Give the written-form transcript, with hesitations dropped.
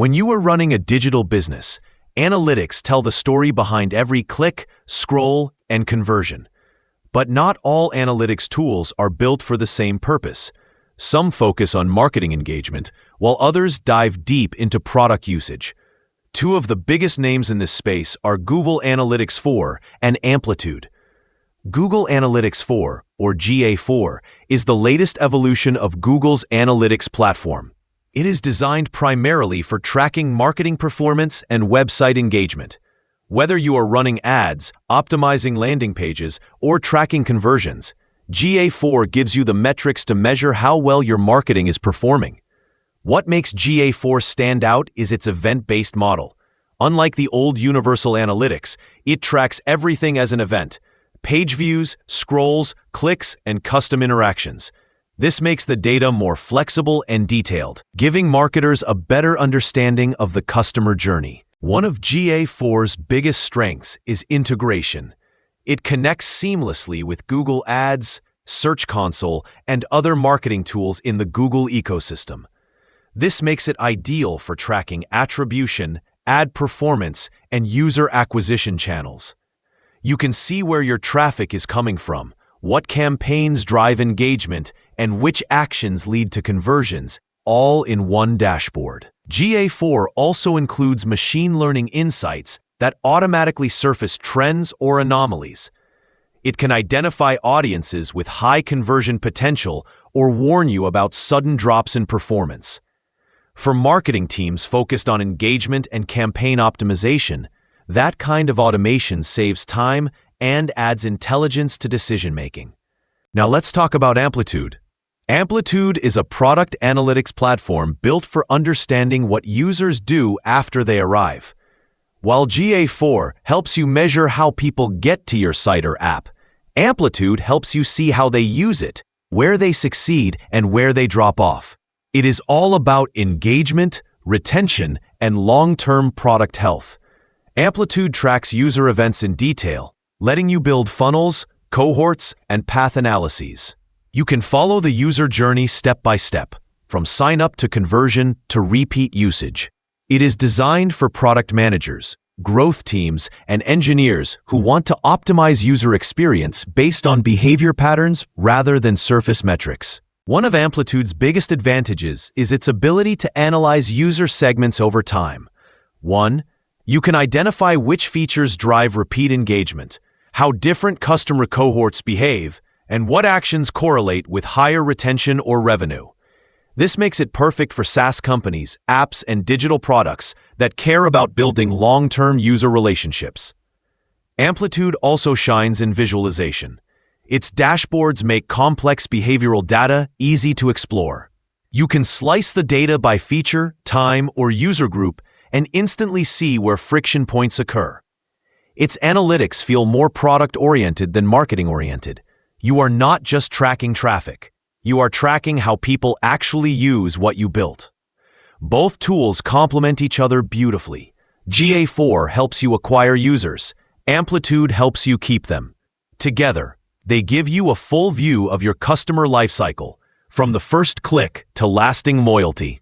When you are running a digital business, analytics tell the story behind every click, scroll, and conversion. But not all analytics tools are built for the same purpose. Some focus on marketing engagement, while others dive deep into product usage. Two of the biggest names in this space are Google Analytics 4 and Amplitude. Google Analytics 4, or GA4, is the latest evolution of Google's analytics platform. It is designed primarily for tracking marketing performance and website engagement. Whether you are running ads, optimizing landing pages, or tracking conversions, GA4 gives you the metrics to measure how well your marketing is performing. What makes GA4 stand out is its event-based model. Unlike the old Universal Analytics, it tracks everything as an event: page views, scrolls, clicks, and custom interactions. This makes the data more flexible and detailed, giving marketers a better understanding of the customer journey. One of GA4's biggest strengths is integration. It connects seamlessly with Google Ads, Search Console, and other marketing tools in the Google ecosystem. This makes it ideal for tracking attribution, ad performance, and user acquisition channels. You can see where your traffic is coming from, what campaigns drive engagement, and which actions lead to conversions, all in one dashboard. GA4 also includes machine learning insights that automatically surface trends or anomalies. It can identify audiences with high conversion potential or warn you about sudden drops in performance. For marketing teams focused on engagement and campaign optimization, that kind of automation saves time and adds intelligence to decision-making. Now let's talk about Amplitude. Amplitude is a product analytics platform built for understanding what users do after they arrive. While GA4 helps you measure how people get to your site or app, Amplitude helps you see how they use it, where they succeed, and where they drop off. It is all about engagement, retention, and long-term product health. Amplitude tracks user events in detail, letting you build funnels, cohorts, and path analyses. You can follow the user journey step by step, from sign-up to conversion to repeat usage. It is designed for product managers, growth teams, and engineers who want to optimize user experience based on behavior patterns rather than surface metrics. One of Amplitude's biggest advantages is its ability to analyze user segments over time. 1. You can identify which features drive repeat engagement, how different customer cohorts behave, and what actions correlate with higher retention or revenue. This makes it perfect for SaaS companies, apps, and digital products that care about building long-term user relationships. Amplitude also shines in visualization. Its dashboards make complex behavioral data easy to explore. You can slice the data by feature, time, or user group and instantly see where friction points occur. Its analytics feel more product-oriented than marketing-oriented. You are not just tracking traffic. You are tracking how people actually use what you built. Both tools complement each other beautifully. GA4 helps you acquire users. Amplitude helps you keep them. Together, they give you a full view of your customer lifecycle, from the first click to lasting loyalty.